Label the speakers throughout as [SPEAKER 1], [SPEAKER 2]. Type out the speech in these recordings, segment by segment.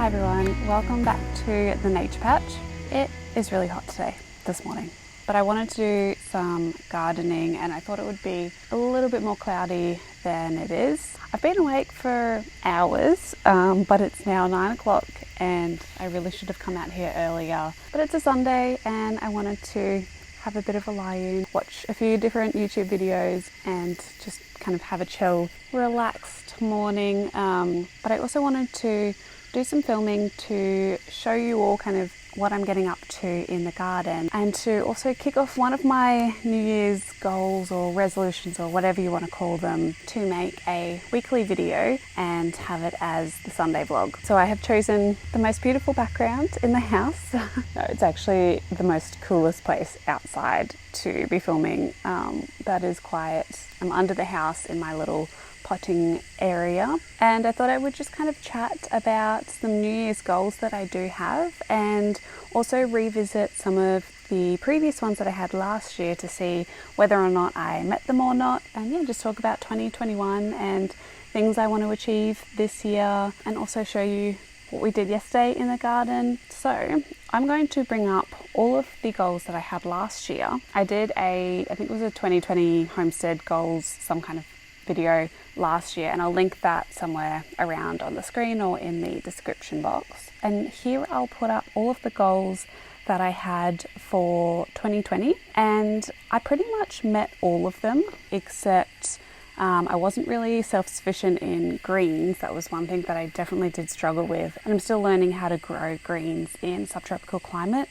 [SPEAKER 1] Hi everyone, welcome back to the Nature Patch. It is really hot today, this morning, but I wanted to do some gardening and I thought it would be a little bit more cloudy than it is. I've been awake for hours, but it's now 9 o'clock and I really should have come out here earlier. But it's a Sunday and I wanted to have a bit of a lie-in, watch a few different YouTube videos and just kind of have a chill, relaxed morning. But I also wanted to do some filming to show you all kind of what I'm getting up to in the garden, and to also kick off one of my New Year's goals or resolutions or whatever you want to call them, to make a weekly video and have it as the Sunday vlog. So I have chosen the most beautiful background in the house. No, it's actually the most coolest place outside to be filming. That is quiet. I'm under the house in my little potting area, and I thought I would just kind of chat about some New Year's goals that I do have, and also revisit some of the previous ones that I had last year to see whether or not I met them or not, and yeah, just talk about 2021 and things I want to achieve this year, and also show you what we did yesterday in the garden. So I'm going to bring up all of the goals that I had last year. I did I think it was a 2020 Homestead Goals, some kind of video last year, and I'll link that somewhere around on the screen or in the description box. And here I'll put up all of the goals that I had for 2020, and I pretty much met all of them except I wasn't really self-sufficient in greens. That was one thing that I definitely did struggle with, and I'm still learning how to grow greens in subtropical climate.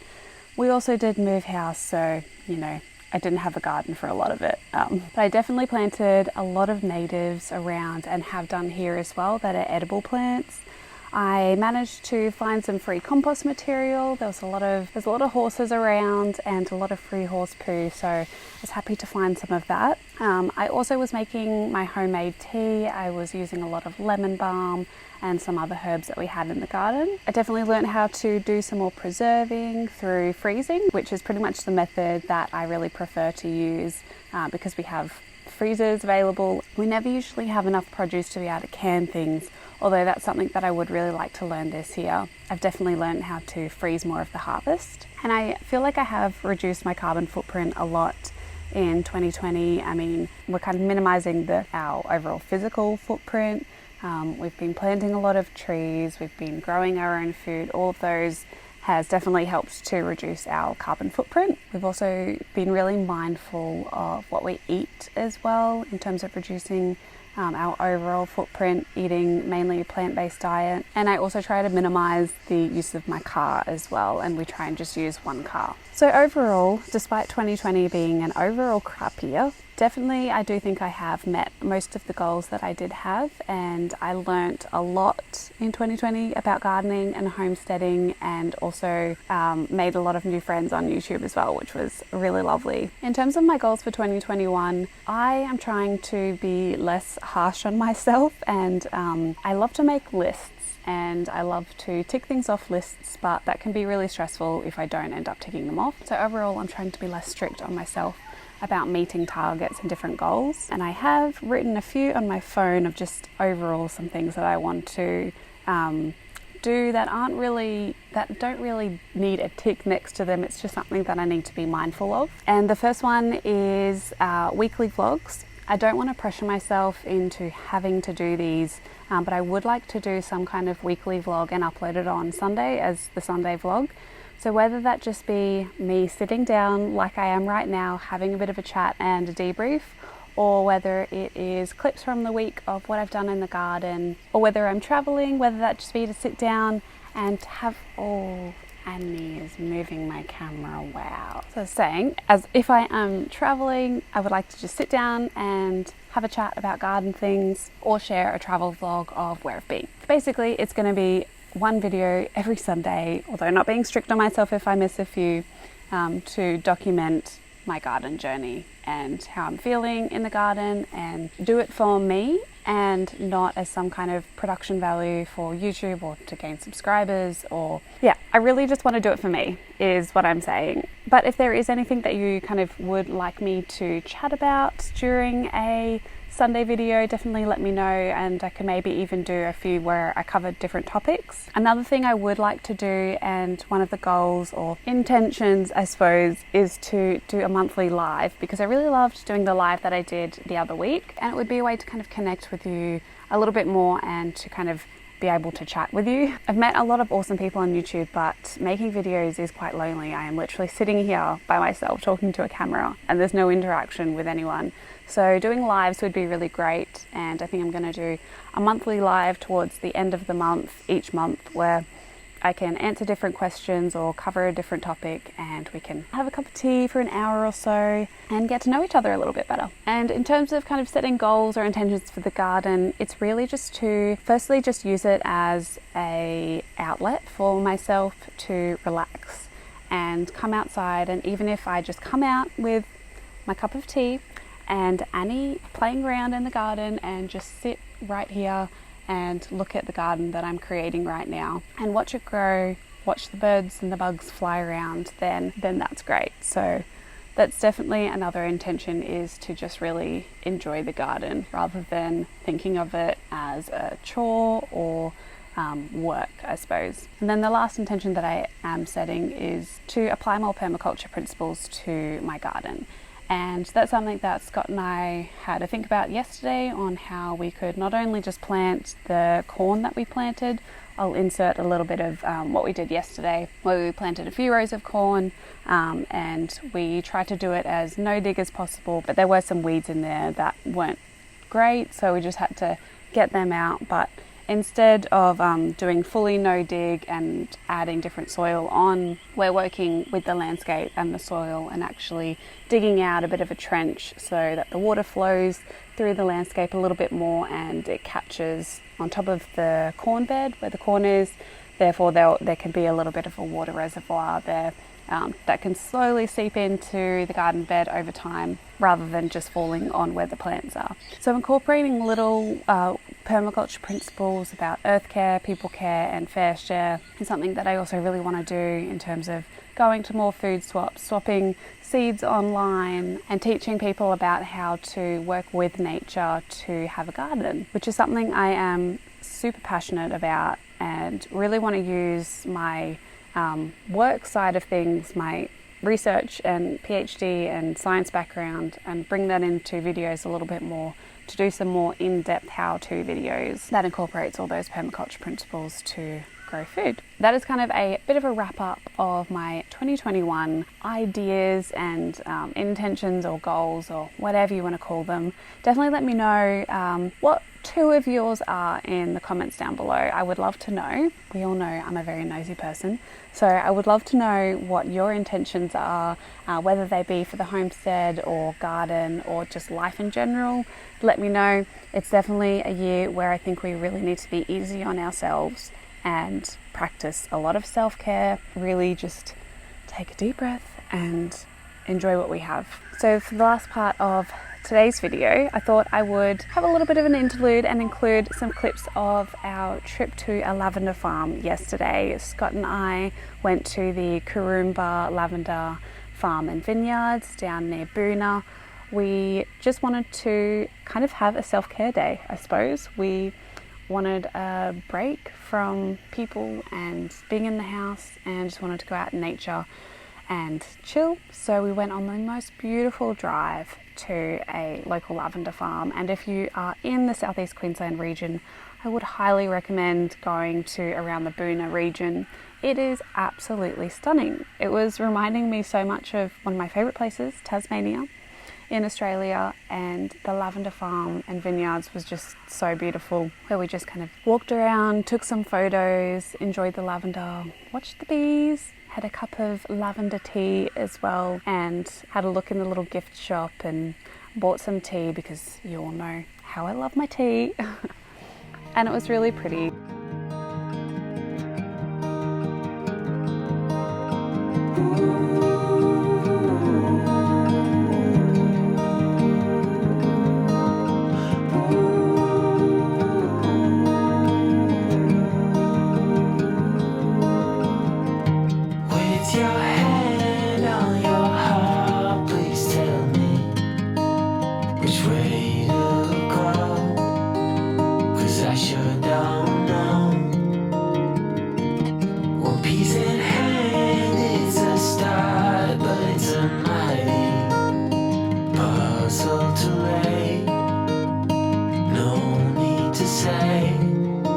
[SPEAKER 1] We also did move house, so you know, I didn't have a garden for a lot of it, but I definitely planted a lot of natives around, and have done here as well, that are edible plants. I managed to find some free compost material. There's a lot of horses around and a lot of free horse poo, so I was happy to find some of that. I also was making my homemade tea. I was using a lot of lemon balm and some other herbs that we had in the garden. I definitely learned how to do some more preserving through freezing, which is pretty much the method that I really prefer to use, because we have freezers available. We never usually have enough produce to be able to can things, although that's something that I would really like to learn this year. I've definitely learned how to freeze more of the harvest, and I feel like I have reduced my carbon footprint a lot in 2020. I mean, we're kind of minimizing our overall physical footprint. We've been planting a lot of trees, we've been growing our own food. All of those has definitely helped to reduce our carbon footprint. We've also been really mindful of what we eat as well, in terms of reducing our overall footprint, eating mainly a plant-based diet. And I also try to minimize the use of my car as well, and we try and just use one car. So overall, despite 2020 being an overall crap year, definitely I do think I have met most of the goals that I did have, and I learnt a lot in 2020 about gardening and homesteading, and also made a lot of new friends on YouTube as well, which was really lovely. In terms of my goals for 2021, I am trying to be less harsh on myself, and I love to make lists. And I love to tick things off lists, but that can be really stressful if I don't end up ticking them off. So overall, I'm trying to be less strict on myself about meeting targets and different goals. And I have written a few on my phone of just overall some things that I want to do that don't really need a tick next to them. It's just something that I need to be mindful of. And the first one is weekly vlogs. I don't want to pressure myself into having to do these, but I would like to do some kind of weekly vlog and upload it on Sunday as the Sunday vlog. So whether that just be me sitting down like I am right now, having a bit of a chat and a debrief, or whether it is clips from the week of what I've done in the garden, or whether I'm traveling, whether that just be to sit down and have Annie is moving my camera, wow. So I was saying, as if I am traveling, I would like to just sit down and have a chat about garden things, or share a travel vlog of where I've been. Basically, it's going to be one video every Sunday, although not being strict on myself if I miss a few, to document my garden journey and how I'm feeling in the garden, and do it for me and not as some kind of production value for YouTube or to gain subscribers, or yeah, I really just want to do it for me is what I'm saying. But if there is anything that you kind of would like me to chat about during a Sunday video, definitely let me know, and I can maybe even do a few where I cover different topics. Another thing I would like to do, and one of the goals or intentions I suppose, is to do a monthly live, because I really loved doing the live that I did the other week, and it would be a way to kind of connect with you a little bit more and to kind of be able to chat with you. I've met a lot of awesome people on YouTube, but making videos is quite lonely. I am literally sitting here by myself talking to a camera and there's no interaction with anyone. So doing lives would be really great, and I think I'm going to do a monthly live towards the end of the month, each month, where I can answer different questions or cover a different topic, and we can have a cup of tea for an hour or so and get to know each other a little bit better. And in terms of kind of setting goals or intentions for the garden, it's really just to firstly just use it as a outlet for myself to relax and come outside. And even if I just come out with my cup of tea and Annie playing around in the garden and just sit right here and look at the garden that I'm creating right now and watch it grow, watch the birds and the bugs fly around, then that's great. So that's definitely another intention, is to just really enjoy the garden rather than thinking of it as a chore or work, I suppose. And then the last intention that I am setting is to apply more permaculture principles to my garden. And that's something that Scott and I had to think about yesterday, on how we could not only just plant the corn that we planted. I'll insert a little bit of what we did yesterday, where we planted a few rows of corn and we tried to do it as no dig as possible, but there were some weeds in there that weren't great, so we just had to get them out. But instead of doing fully no dig and adding different soil on, we're working with the landscape and the soil and actually digging out a bit of a trench so that the water flows through the landscape a little bit more and it catches on top of the corn bed where the corn is. Therefore there can be a little bit of a water reservoir there that can slowly seep into the garden bed over time, rather than just falling on where the plants are. So incorporating little permaculture principles about earth care, people care and fair share is something that I also really want to do, in terms of going to more food swaps, swapping seeds online and teaching people about how to work with nature to have a garden, which is something I am super passionate about and really want to use my work side of things, my research and PhD and science background, and bring that into videos a little bit more, to do some more in-depth how-to videos that incorporates all those permaculture principles to grow food. That is kind of a bit of a wrap up of my 2021 ideas and intentions or goals, or whatever you want to call them. Definitely let me know what two of yours are in the comments down below. I would love to know. We all know I'm a very nosy person, so I would love to know what your intentions are, whether they be for the homestead or garden or just life in general. Let me know. It's definitely a year where I think we really need to be easy on ourselves and practice a lot of self-care. Really just take a deep breath and enjoy what we have. So for the last part of today's video, I thought I would have a little bit of an interlude and include some clips of our trip to a lavender farm yesterday. Scott and I went to the Koroomba Lavender Farm and Vineyards down near Boona. We just wanted to kind of have a self-care day, I suppose. We wanted a break from people and being in the house, and just wanted to go out in nature and chill. So we went on the most beautiful drive to a local lavender farm, and if you are in the southeast Queensland region, I would highly recommend going to around the Boona region. It is absolutely stunning. It was reminding me so much of one of my favourite places, Tasmania in Australia, and the lavender farm and vineyards was just so beautiful, where we just kind of walked around, took some photos, enjoyed the lavender, watched the bees, had a cup of lavender tea as well, and had a look in the little gift shop and bought some tea, because you all know how I love my tea. And it was really pretty.
[SPEAKER 2] Which way to I should don't know. One piece in hand is a start, but it's a mighty puzzle to lay. No need to say,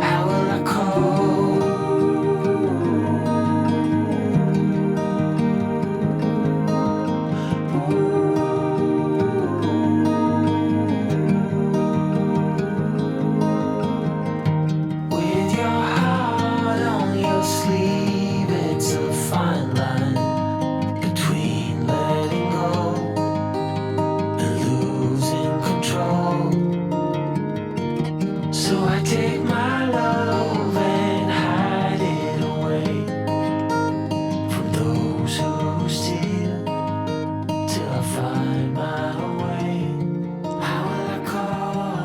[SPEAKER 2] how will I cope? With your heart on your sleeve, it's a fine line between letting go and losing control. So I take my love and hide it away from those who steal, till I find my way. How will I call?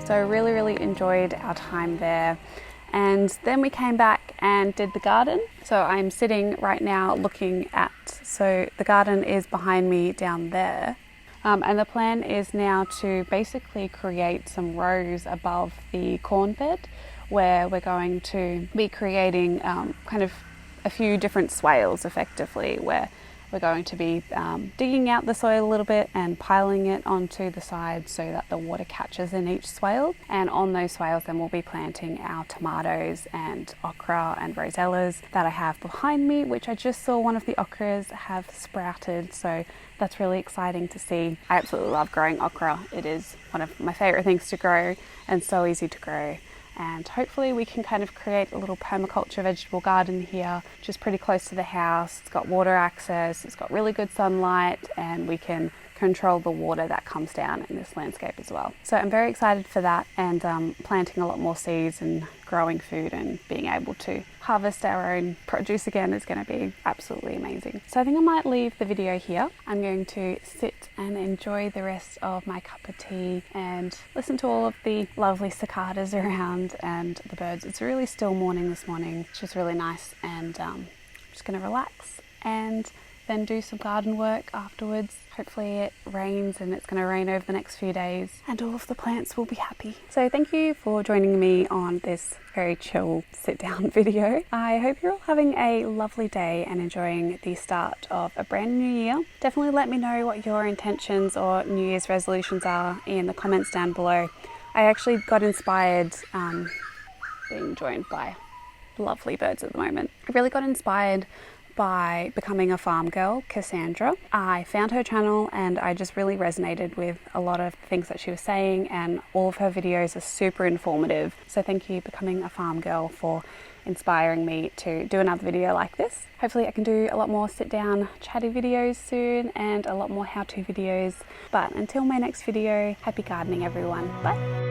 [SPEAKER 1] So I really enjoyed our time there. And then we came back and did the garden. So I'm sitting right now looking at, so the garden is behind me down there. And the plan is now to basically create some rows above the corn bed, where we're going to be creating kind of a few different swales effectively, where we're going to be digging out the soil a little bit and piling it onto the sides so that the water catches in each swale. And on those swales then we'll be planting our tomatoes and okra and rosellas that I have behind me, which I just saw one of the okras have sprouted. So that's really exciting to see. I absolutely love growing okra. It is one of my favorite things to grow and so easy to grow. And hopefully we can kind of create a little permaculture vegetable garden here, which is pretty close to the house. It's got water access, it's got really good sunlight, and we can control the water that comes down in this landscape as well. So I'm very excited for that, and planting a lot more seeds and growing food and being able to harvest our own produce again is going to be absolutely amazing. So I think I might leave the video here. I'm going to sit and enjoy the rest of my cup of tea and listen to all of the lovely cicadas around and the birds. It's a really still morning this morning, which is really nice, and I'm just going to relax and then do some garden work afterwards. Hopefully it rains, and it's going to rain over the next few days, and all of the plants will be happy. So thank you for joining me on this very chill sit down video. I hope you're all having a lovely day and enjoying the start of a brand new year. Definitely let me know what your intentions or New Year's resolutions are in the comments down below. I actually got inspired being joined by lovely birds at the moment. I really got inspired by becoming a farm girl, Cassandra. I found her channel and I just really resonated with a lot of things that she was saying, and all of her videos are super informative. So thank you, Becoming a Farm Girl, for inspiring me to do another video like this. Hopefully I can do a lot more sit down chatty videos soon and a lot more how-to videos. But until my next video, happy gardening everyone. Bye.